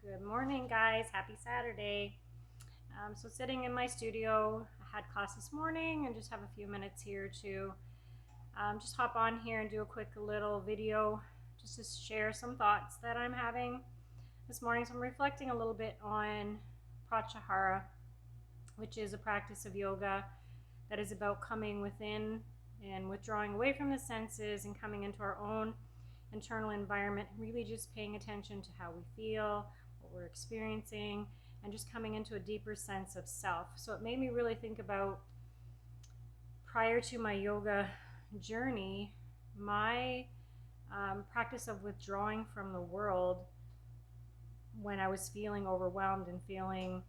Good morning, guys. Happy Saturday. So sitting in my studio, I had class this morning and just have a few minutes here to just hop on here and do a quick little video just to share some thoughts that I'm having this morning. So I'm reflecting a little bit on Pratyahara, which is a practice of yoga that is about coming within and withdrawing away from the senses and coming into our own internal environment, really just paying attention to how we feel, what we're experiencing, and just coming into a deeper sense of self. So it made me really think about, prior to my yoga journey, my practice of withdrawing from the world when I was feeling overwhelmed and feeling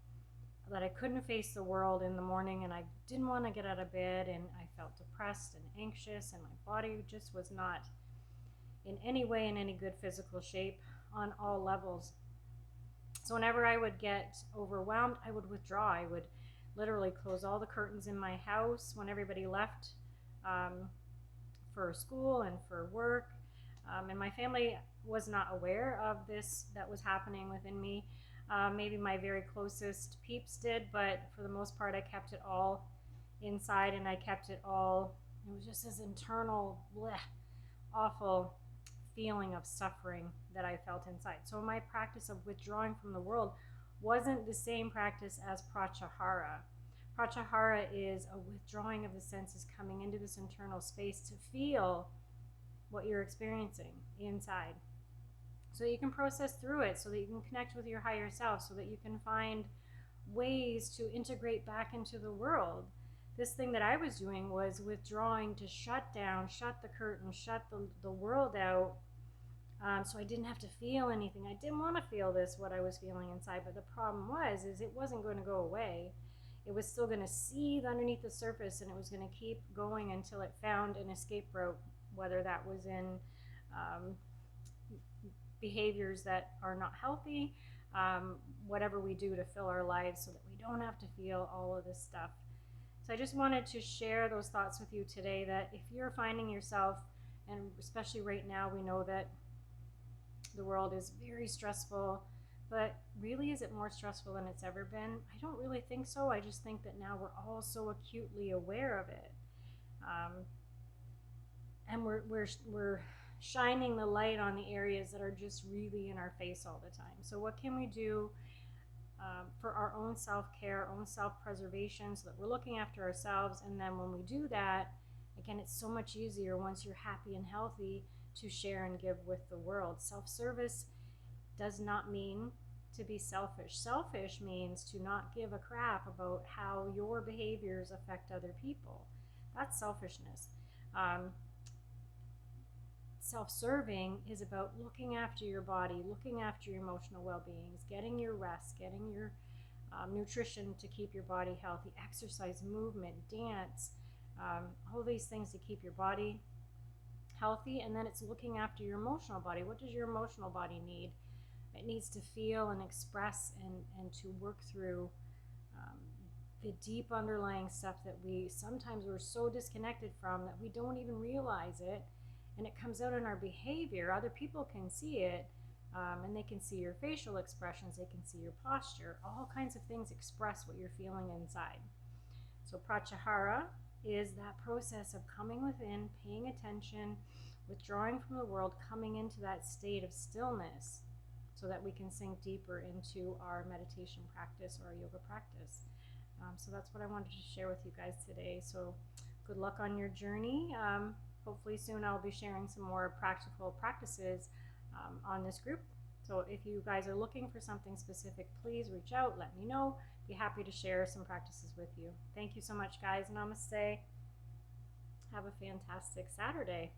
that I couldn't face the world in the morning, and I didn't want to get out of bed, and I felt depressed and anxious, and my body just was not in any way in any good physical shape on all levels. So whenever I would get overwhelmed, I would withdraw. I would literally close all the curtains in my house when everybody left for school and for work. And my family was not aware of this that was happening within me. Maybe my very closest peeps did, but for the most part, I kept it all inside, and I kept it all. It was just this internal, bleh, awful feeling of suffering that I felt inside. So my practice of withdrawing from the world wasn't the same practice as Pratyahara. Pratyahara is a withdrawing of the senses, coming into this internal space to feel what you're experiencing inside, so that you can process through it, so that you can connect with your higher self, so that you can find ways to integrate back into the world. This thing that I was doing was withdrawing to shut down, shut the curtain, shut the world out, so I didn't have to feel anything. I didn't want to feel this, what I was feeling inside, but the problem was, is it wasn't going to go away. It was still going to seethe underneath the surface, and it was going to keep going until it found an escape route, whether that was in behaviors that are not healthy, whatever we do to fill our lives so that we don't have to feel all of this stuff. So I just wanted to share those thoughts with you today, that if you're finding yourself, and especially right now, we know that the world is very stressful, but really, is it more stressful than it's ever been? I don't really think so. I just think that now we're all so acutely aware of it. And we're shining the light on the areas that are just really in our face all the time. So what can we do for our own self-care, own self-preservation, so that we're looking after ourselves? And then when we do that, again, it's so much easier once you're happy and healthy to share and give with the world. Self-service does not mean to be selfish. Selfish means to not give a crap about how your behaviors affect other people. That's selfishness. Self-serving is about looking after your body, looking after your emotional well-being, getting your rest, getting your nutrition to keep your body healthy, exercise, movement, dance, all these things to keep your body healthy. And then it's looking after your emotional body. What does your emotional body need? It needs to feel and express and to work through the deep underlying stuff that we sometimes we're so disconnected from that we don't even realize it, and it comes out in our behavior. Other people can see it, and they can see your facial expressions, they can see your posture, all kinds of things express what you're feeling inside. So Pratyahara is that process of coming within, paying attention, withdrawing from the world, coming into that state of stillness, so that we can sink deeper into our meditation practice or our yoga practice. So that's what I wanted to share with you guys today. So good luck on your journey. Hopefully soon I'll be sharing some more practical practices on this group. So if you guys are looking for something specific, please reach out, let me know. Be happy to share some practices with you. Thank you so much, guys. Namaste. Have a fantastic Saturday.